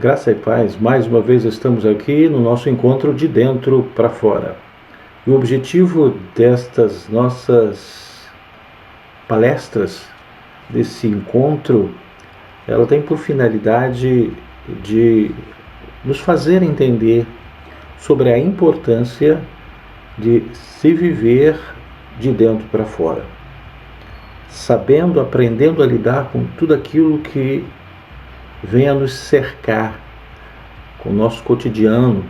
Graça e paz, mais uma vez estamos aqui no nosso encontro de dentro para fora. E o objetivo destas nossas palestras, desse encontro, ela tem por finalidade de nos fazer entender sobre a importância de se viver de dentro para fora, sabendo, aprendendo a lidar com tudo aquilo que venha nos cercar, com o nosso cotidiano,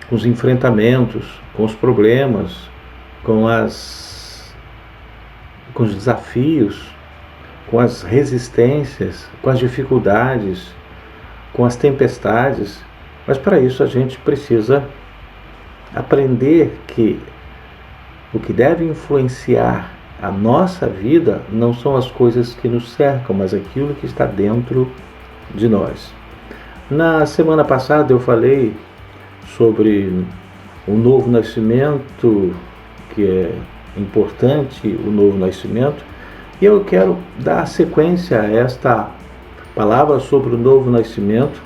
com os enfrentamentos, com os problemas, com os desafios, com as resistências, com as dificuldades, com as tempestades. Mas para isso a gente precisa aprender que o que deve influenciar a nossa vida não são as coisas que nos cercam, mas aquilo que está dentro de nós. Na semana passada eu falei sobre o novo nascimento, que é importante, o novo nascimento, e eu quero dar sequência a esta palavra sobre o novo nascimento,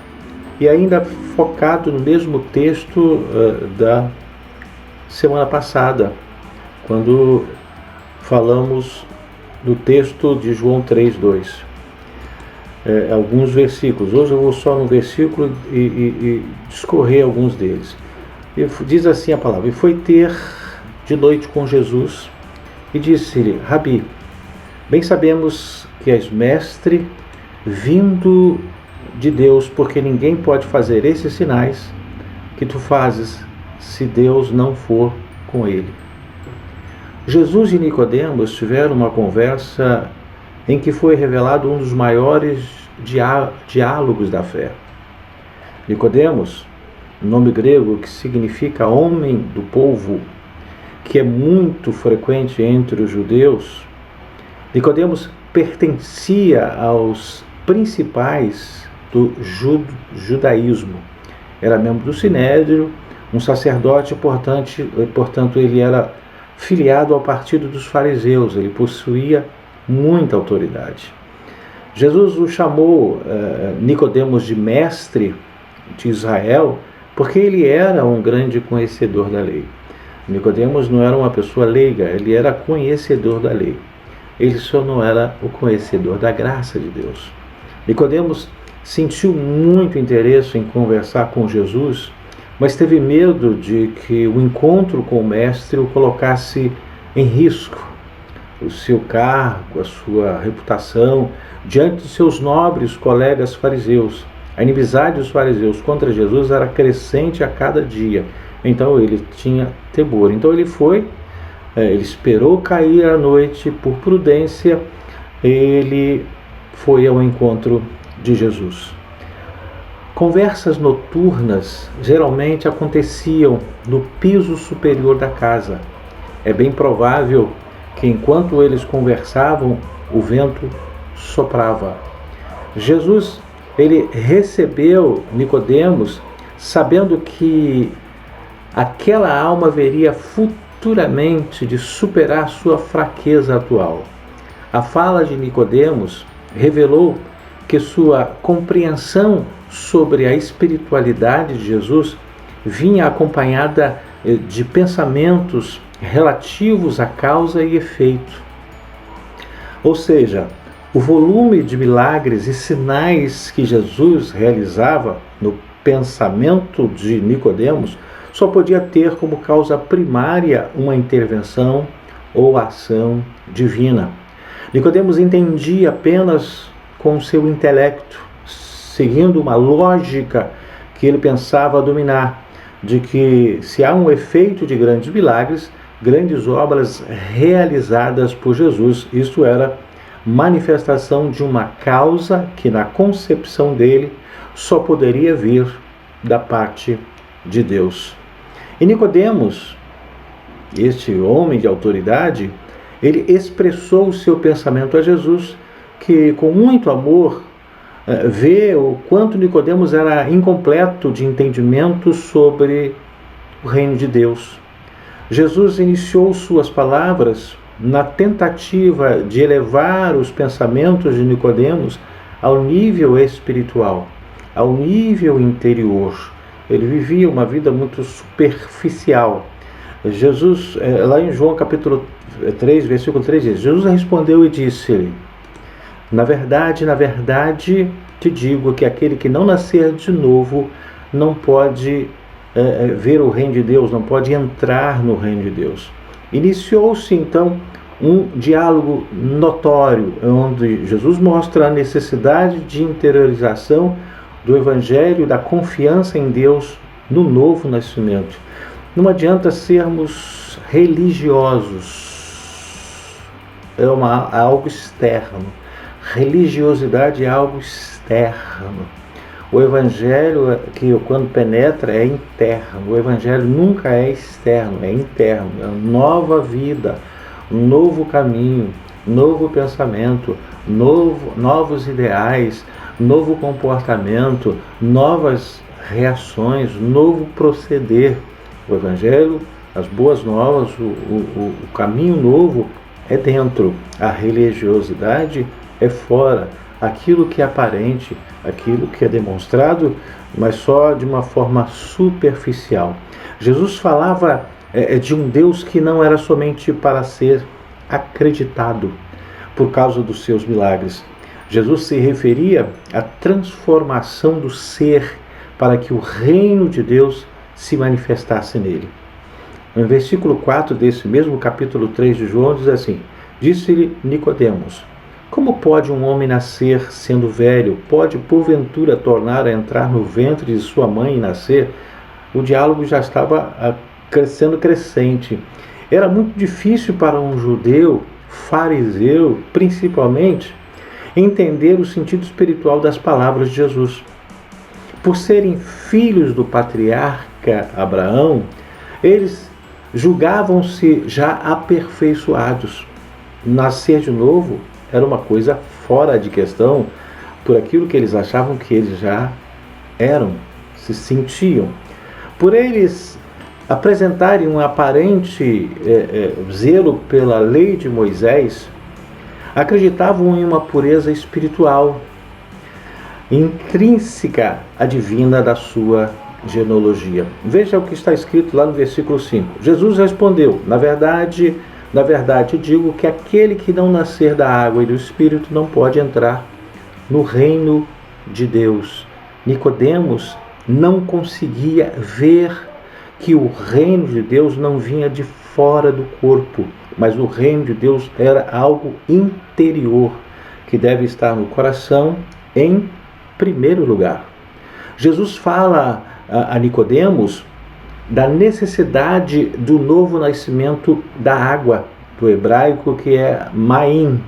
e ainda focado no mesmo texto da semana passada, quando falamos do texto de João 3:2. Alguns versículos. Hoje eu vou só no versículo e discorrer alguns deles. E diz assim a palavra: E foi ter de noite com Jesus, e disse-lhe: Rabi, bem sabemos que és mestre, vindo de Deus, porque ninguém pode fazer esses sinais que tu fazes, se Deus não for com ele. Jesus e Nicodemos tiveram uma conversa em que foi revelado um dos maiores diálogos da fé. Nicodemos, nome grego que significa homem do povo, que é muito frequente entre os judeus, Nicodemos pertencia aos principais do judaísmo. Era membro do Sinédrio, um sacerdote, portanto ele era filiado ao partido dos fariseus, ele possuía muita autoridade. Jesus o chamou Nicodemos de mestre de Israel, porque ele era um grande conhecedor da lei. Nicodemos não era uma pessoa leiga, ele era conhecedor da lei. Ele só não era o conhecedor da graça de Deus. Nicodemos sentiu muito interesse em conversar com Jesus, mas teve medo de que o encontro com o mestre o colocasse em risco, o seu cargo, a sua reputação, diante de seus nobres colegas fariseus. A inimizade dos fariseus contra Jesus era crescente a cada dia, então ele tinha temor. Então ele esperou cair a noite, por prudência, ele foi ao encontro de Jesus. Conversas noturnas geralmente aconteciam no piso superior da casa. É bem provável que enquanto eles conversavam, o vento soprava. Jesus, ele recebeu Nicodemos sabendo que aquela alma haveria futuramente de superar sua fraqueza atual. A fala de Nicodemos revelou que sua compreensão sobre a espiritualidade de Jesus vinha acompanhada de pensamentos relativos a causa e efeito. Ou seja, o volume de milagres e sinais que Jesus realizava no pensamento de Nicodemos só podia ter como causa primária uma intervenção ou ação divina. Nicodemos entendia apenas com seu intelecto, seguindo uma lógica que ele pensava dominar, de que se há um efeito de grandes milagres, grandes obras realizadas por Jesus, isto era manifestação de uma causa que na concepção dele só poderia vir da parte de Deus. E Nicodemos, este homem de autoridade, ele expressou o seu pensamento a Jesus, que com muito amor vê o quanto Nicodemos era incompleto de entendimento sobre o reino de Deus. Jesus iniciou suas palavras na tentativa de elevar os pensamentos de Nicodemos ao nível espiritual, ao nível interior. Ele vivia uma vida muito superficial. Jesus, lá em João capítulo 3, versículo 3, diz: Jesus respondeu e disse-lhe: na verdade, te digo que aquele que não nascer de novo não pode ver o reino de Deus, não pode entrar no reino de Deus. Iniciou-se então um diálogo notório, onde Jesus mostra a necessidade de interiorização do Evangelho, da confiança em Deus no novo nascimento. Não adianta sermos religiosos, é algo externo. Religiosidade é algo externo. O Evangelho, que quando penetra, é interno. O Evangelho nunca é externo, é interno. É uma nova vida, um novo caminho, novo pensamento, novos ideais, novo comportamento, novas reações, novo proceder. O Evangelho, as boas novas, o caminho novo é dentro. A religiosidade é fora. Aquilo que é aparente, aquilo que é demonstrado, mas só de uma forma superficial. Jesus falava de um Deus que não era somente para ser acreditado por causa dos seus milagres. Jesus se referia à transformação do ser para que o reino de Deus se manifestasse nele. No versículo 4 desse mesmo capítulo 3 de João diz assim: disse-lhe Nicodemos: como pode um homem nascer sendo velho? Pode porventura tornar a entrar no ventre de sua mãe e nascer? O diálogo já estava sendo crescente. Era muito difícil para um judeu, fariseu, principalmente, entender o sentido espiritual das palavras de Jesus. Por serem filhos do patriarca Abraão, eles julgavam-se já aperfeiçoados. Nascer de novo era uma coisa fora de questão, por aquilo que eles achavam que eles já eram, se sentiam. Por eles apresentarem um aparente zelo pela lei de Moisés, acreditavam em uma pureza espiritual, intrínseca à divina da sua genealogia. Veja o que está escrito lá no versículo 5. Jesus respondeu: na verdade, digo que aquele que não nascer da água e do Espírito não pode entrar no reino de Deus. Nicodemos não conseguia ver que o reino de Deus não vinha de fora do corpo, mas o reino de Deus era algo interior, que deve estar no coração em primeiro lugar. Jesus fala a Nicodemos da necessidade do novo nascimento da água, do hebraico que é maim,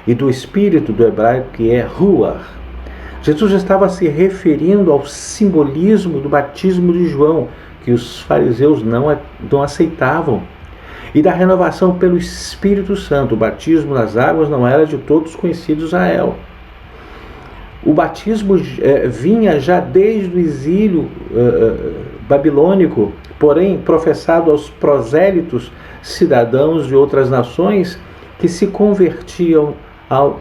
e do espírito do hebraico que é ruach. Jesus estava se referindo ao simbolismo do batismo de João, que os fariseus não aceitavam, e da renovação pelo Espírito Santo. O batismo nas águas não era de todos conhecido em Israel. O batismo vinha já desde o exílio babilônico, porém professado aos prosélitos, cidadãos de outras nações que se convertiam ao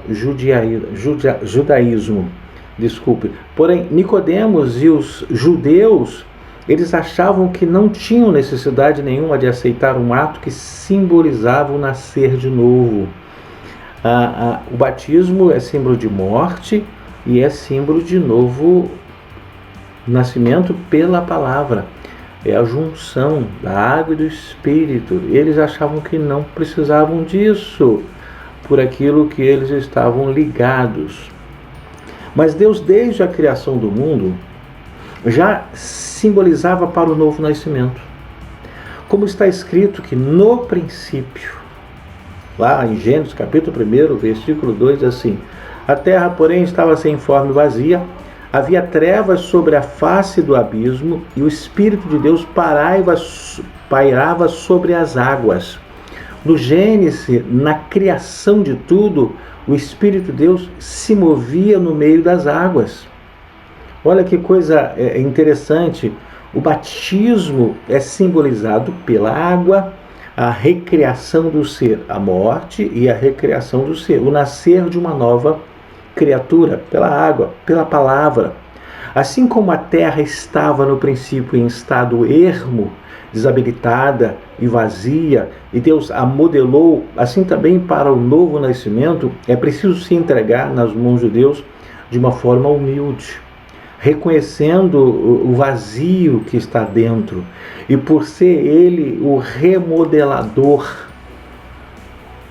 judaísmo. Porém, Nicodemos e os judeus, eles achavam que não tinham necessidade nenhuma de aceitar um ato que simbolizava o nascer de novo. O batismo é símbolo de morte e é símbolo de novo nascimento pela palavra. É a junção da água e do Espírito. Eles achavam que não precisavam disso, por aquilo que eles estavam ligados. Mas Deus, desde a criação do mundo, já simbolizava para o novo nascimento. Como está escrito que no princípio, lá em Gênesis capítulo 1, versículo 2, assim: a terra, porém, estava sem forma e vazia, havia trevas sobre a face do abismo, e o Espírito de Deus pairava sobre as águas. No Gênesis, na criação de tudo, o Espírito de Deus se movia no meio das águas. Olha que coisa interessante. O batismo é simbolizado pela água, a recriação do ser, a morte e a recriação do ser, o nascer de uma nova criatura, pela água, pela palavra. Assim como a terra estava no princípio em estado ermo, desabilitada e vazia, e Deus a modelou, assim também para o novo nascimento, é preciso se entregar nas mãos de Deus de uma forma humilde, reconhecendo o vazio que está dentro, e por ser Ele o remodelador,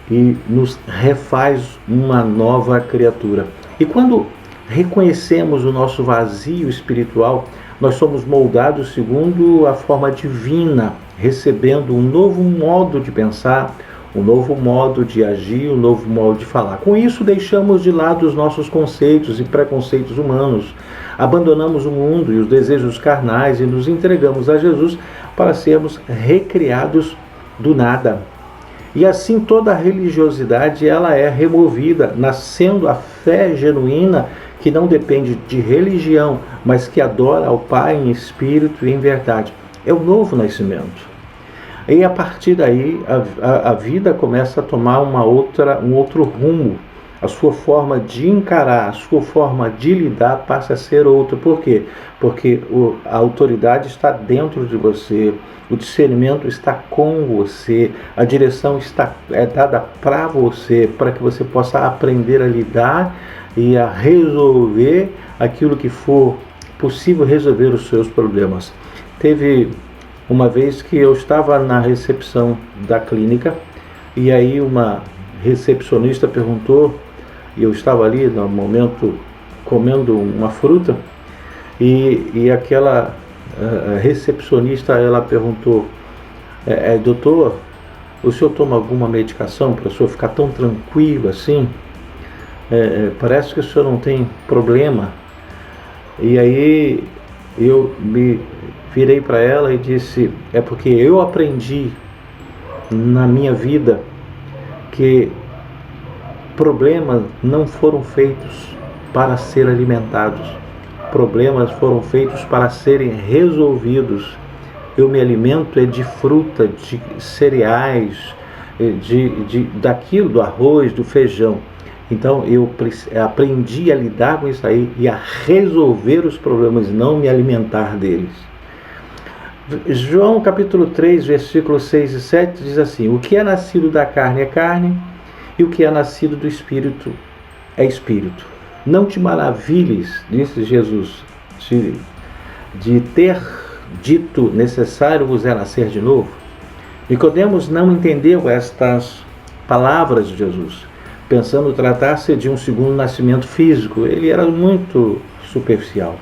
e nos refaz uma nova criatura. E quando reconhecemos o nosso vazio espiritual, nós somos moldados segundo a forma divina, recebendo um novo modo de pensar, um novo modo de agir, um novo modo de falar. Com isso, deixamos de lado os nossos conceitos e preconceitos humanos, abandonamos o mundo e os desejos carnais e nos entregamos a Jesus para sermos recriados do nada. E assim toda a religiosidade ela é removida, nascendo a fé genuína que não depende de religião, mas que adora ao Pai em espírito e em verdade. É o novo nascimento. E a partir daí a vida começa a tomar um outro rumo. A sua forma de encarar, a sua forma de lidar passa a ser outra. Por quê? Porque a autoridade está dentro de você, o discernimento está com você, a direção é dada para você, para que você possa aprender a lidar e a resolver aquilo que for possível resolver os seus problemas. Teve uma vez que eu estava na recepção da clínica e aí uma recepcionista perguntou, e eu estava ali no momento comendo uma fruta, e aquela recepcionista ela perguntou, doutor, o senhor toma alguma medicação para o senhor ficar tão tranquilo assim? Parece que o senhor não tem problema. E aí eu me virei para ela e disse, é porque eu aprendi na minha vida que problemas não foram feitos para ser alimentados, problemas foram feitos para serem resolvidos. Eu me alimento de fruta, de cereais, daquilo, do arroz, do feijão. Então eu aprendi a lidar com isso aí e a resolver os problemas, não me alimentar deles. João capítulo 3, versículos 6 e 7 diz assim, o que é nascido da carne é carne, e o que é nascido do Espírito é Espírito. Não te maravilhes, disse Jesus, de ter dito necessário vos é nascer de novo. Nicodemos não entendeu estas palavras de Jesus, pensando tratar-se de um segundo nascimento físico. Ele era muito superficial.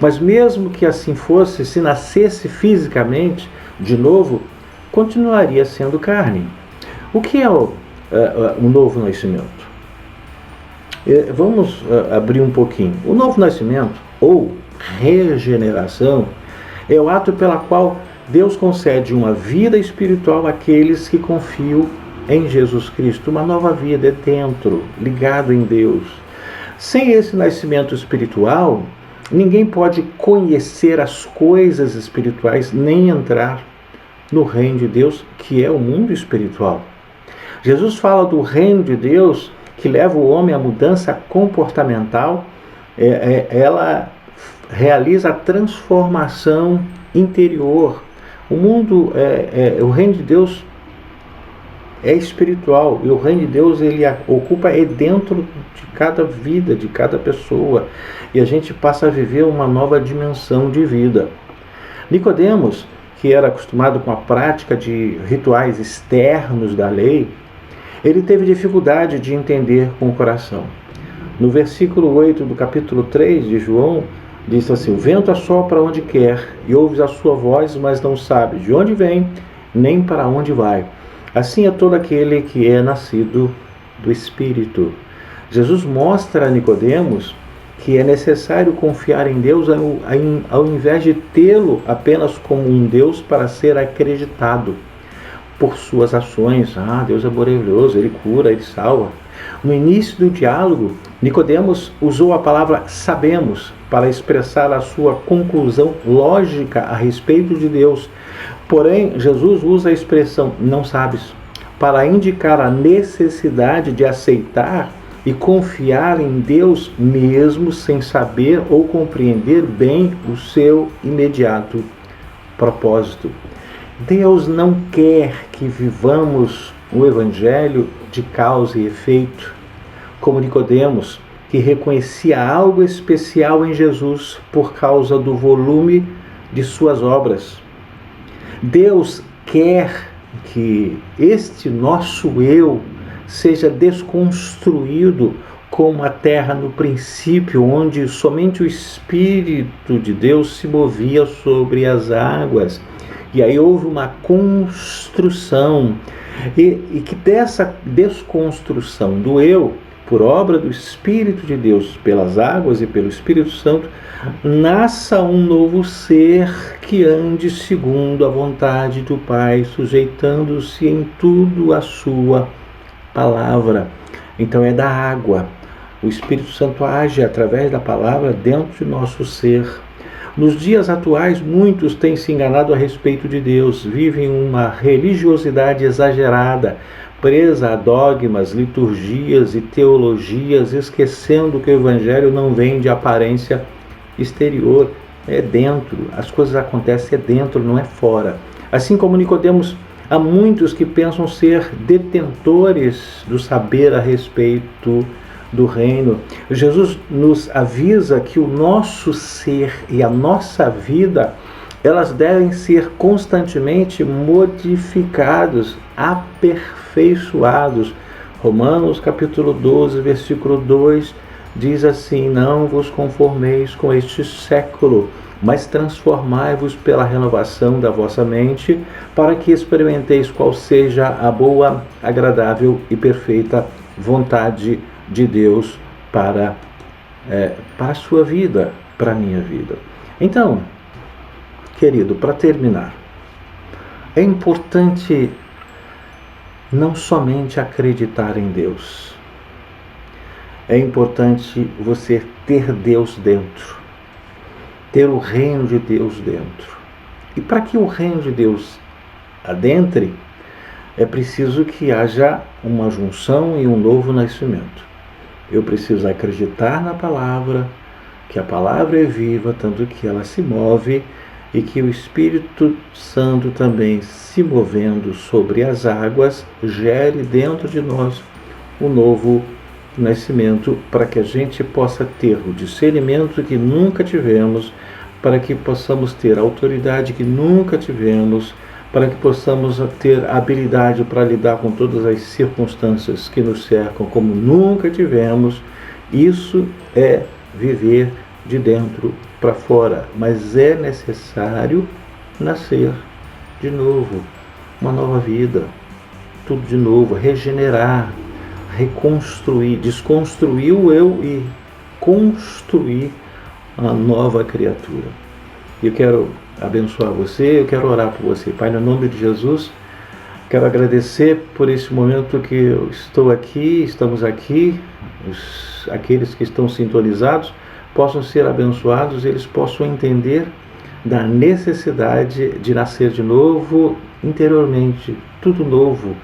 Mas mesmo que assim fosse, se nascesse fisicamente de novo, continuaria sendo carne. O que é um novo nascimento? Vamos abrir um pouquinho. O novo nascimento, ou regeneração, é o ato pela qual Deus concede uma vida espiritual àqueles que confiam em Jesus Cristo. Uma nova vida é dentro, ligado em Deus. Sem esse nascimento espiritual, ninguém pode conhecer as coisas espirituais, nem entrar no reino de Deus, que é o mundo espiritual. Jesus fala do reino de Deus que leva o homem à mudança comportamental, ela realiza a transformação interior. O mundo, o reino de Deus é espiritual, e o reino de Deus ele ocupa dentro de cada vida, de cada pessoa, e a gente passa a viver uma nova dimensão de vida. Nicodemos, que era acostumado com a prática de rituais externos da lei, ele teve dificuldade de entender com o coração. No versículo 8 do capítulo 3 de João, diz assim, o vento assopra onde quer, e ouves a sua voz, mas não sabes de onde vem, nem para onde vai. Assim é todo aquele que é nascido do Espírito. Jesus mostra a Nicodemos que é necessário confiar em Deus ao invés de tê-lo apenas como um Deus para ser acreditado por suas ações. Deus é maravilhoso, Ele cura, Ele salva. No início do diálogo, Nicodemos usou a palavra sabemos para expressar a sua conclusão lógica a respeito de Deus. Porém, Jesus usa a expressão não sabes para indicar a necessidade de aceitar e confiar em Deus mesmo sem saber ou compreender bem o seu imediato propósito. Deus não quer que vivamos o evangelho de causa e efeito, como Nicodemos, que reconhecia algo especial em Jesus por causa do volume de suas obras. Deus quer que este nosso eu seja desconstruído como a terra no princípio, onde somente o Espírito de Deus se movia sobre as águas. E aí houve uma construção, e que dessa desconstrução do eu, por obra do Espírito de Deus, pelas águas e pelo Espírito Santo, nasça um novo ser que ande segundo a vontade do Pai, sujeitando-se em tudo à sua palavra. Então é da água. O Espírito Santo age através da palavra dentro de nosso ser. Nos dias atuais, muitos têm se enganado a respeito de Deus, vivem uma religiosidade exagerada, presa a dogmas, liturgias e teologias, esquecendo que o Evangelho não vem de aparência exterior, é dentro. As coisas acontecem dentro, não é fora. Assim como Nicodemos, há muitos que pensam ser detentores do saber a respeito do reino. Jesus nos avisa que o nosso ser e a nossa vida, elas devem ser constantemente modificados, aperfeiçoados. Romanos capítulo 12, versículo 2 diz assim: não vos conformeis com este século, mas transformai-vos pela renovação da vossa mente, para que experimenteis qual seja a boa, agradável e perfeita vontade de Deus para a sua vida, para a minha vida. Então, querido, para terminar, é importante não somente acreditar em Deus, é importante você ter Deus dentro, ter o reino de Deus dentro. E para que o reino de Deus adentre, é preciso que haja uma junção e um novo nascimento. Eu preciso acreditar na palavra, que a palavra é viva, tanto que ela se move, e que o Espírito Santo também, se movendo sobre as águas, gere dentro de nós um novo nascimento, para que a gente possa ter o discernimento que nunca tivemos, para que possamos ter a autoridade que nunca tivemos, para que possamos ter habilidade para lidar com todas as circunstâncias que nos cercam como nunca tivemos. Isso é viver de dentro para fora, mas é necessário nascer de novo, uma nova vida, tudo de novo, regenerar, reconstruir, desconstruir o eu e construir uma nova criatura. Eu quero abençoar você, eu quero orar por você. Pai, no nome de Jesus, quero agradecer por esse momento que eu estou aqui, estamos aqui, aqueles que estão sintonizados possam ser abençoados, eles possam entender da necessidade de nascer de novo interiormente, tudo novo,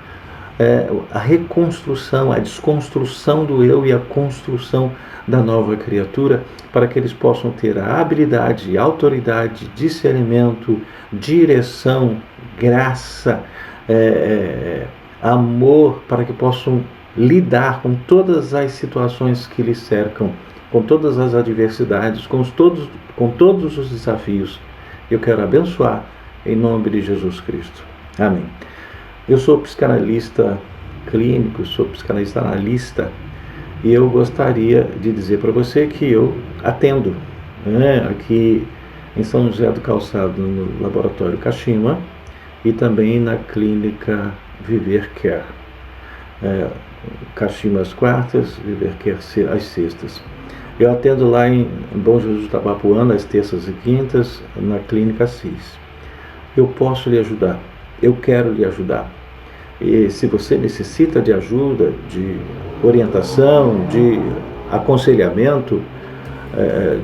a reconstrução, a desconstrução do eu e a construção da nova criatura, para que eles possam ter a habilidade, autoridade, discernimento, direção, graça, amor, para que possam lidar com todas as situações que lhes cercam, com todas as adversidades, com todos os desafios. Eu quero abençoar em nome de Jesus Cristo. Amém. Eu sou psicanalista clínico, sou psicanalista analista, e eu gostaria de dizer para você que eu atendo aqui em São José do Calçado, no Laboratório Kashima, e também na Clínica Viver Care. Kashima às quartas, Viver Care às sextas. Eu atendo lá em Bom Jesus do Tabapuã, às terças e quintas, na Clínica CIS. Eu posso lhe ajudar, eu quero lhe ajudar. E se você necessita de ajuda, de orientação, de aconselhamento,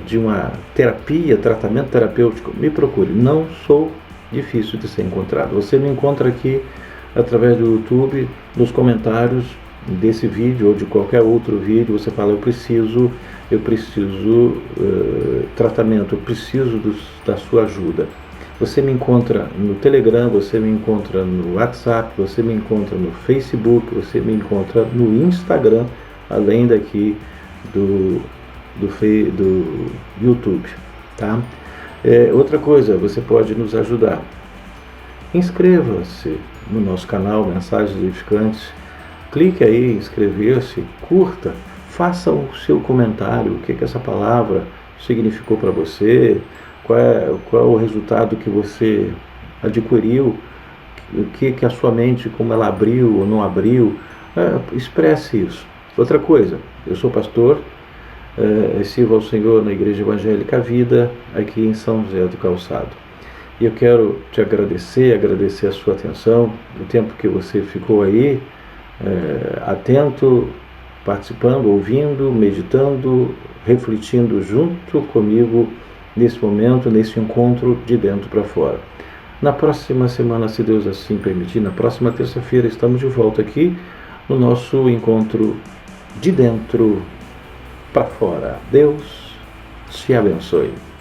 de uma terapia, tratamento terapêutico, me procure. Não sou difícil de ser encontrado. Você me encontra aqui através do YouTube, nos comentários, desse vídeo ou de qualquer outro vídeo, você fala, eu preciso tratamento, eu preciso da sua ajuda. Você me encontra no Telegram, você me encontra no WhatsApp, você me encontra no Facebook, você me encontra no Instagram, além daqui do YouTube, tá? Outra coisa, você pode nos ajudar. Inscreva-se no nosso canal Mensagens Edificantes, clique aí em inscrever-se, curta, faça o seu comentário, o que essa palavra significou para você, qual é o resultado que você adquiriu, o que a sua mente, como ela abriu ou não abriu, expresse isso. Outra coisa, eu sou pastor, sirvo ao Senhor na Igreja Evangélica Vida, aqui em São José do Calçado. E eu quero te agradecer a sua atenção, o tempo que você ficou aí, atento, participando, ouvindo, meditando, refletindo junto comigo nesse momento, nesse encontro de dentro para fora. Na próxima semana, se Deus assim permitir, na próxima terça-feira, estamos de volta aqui no nosso encontro de dentro para fora. Deus te abençoe.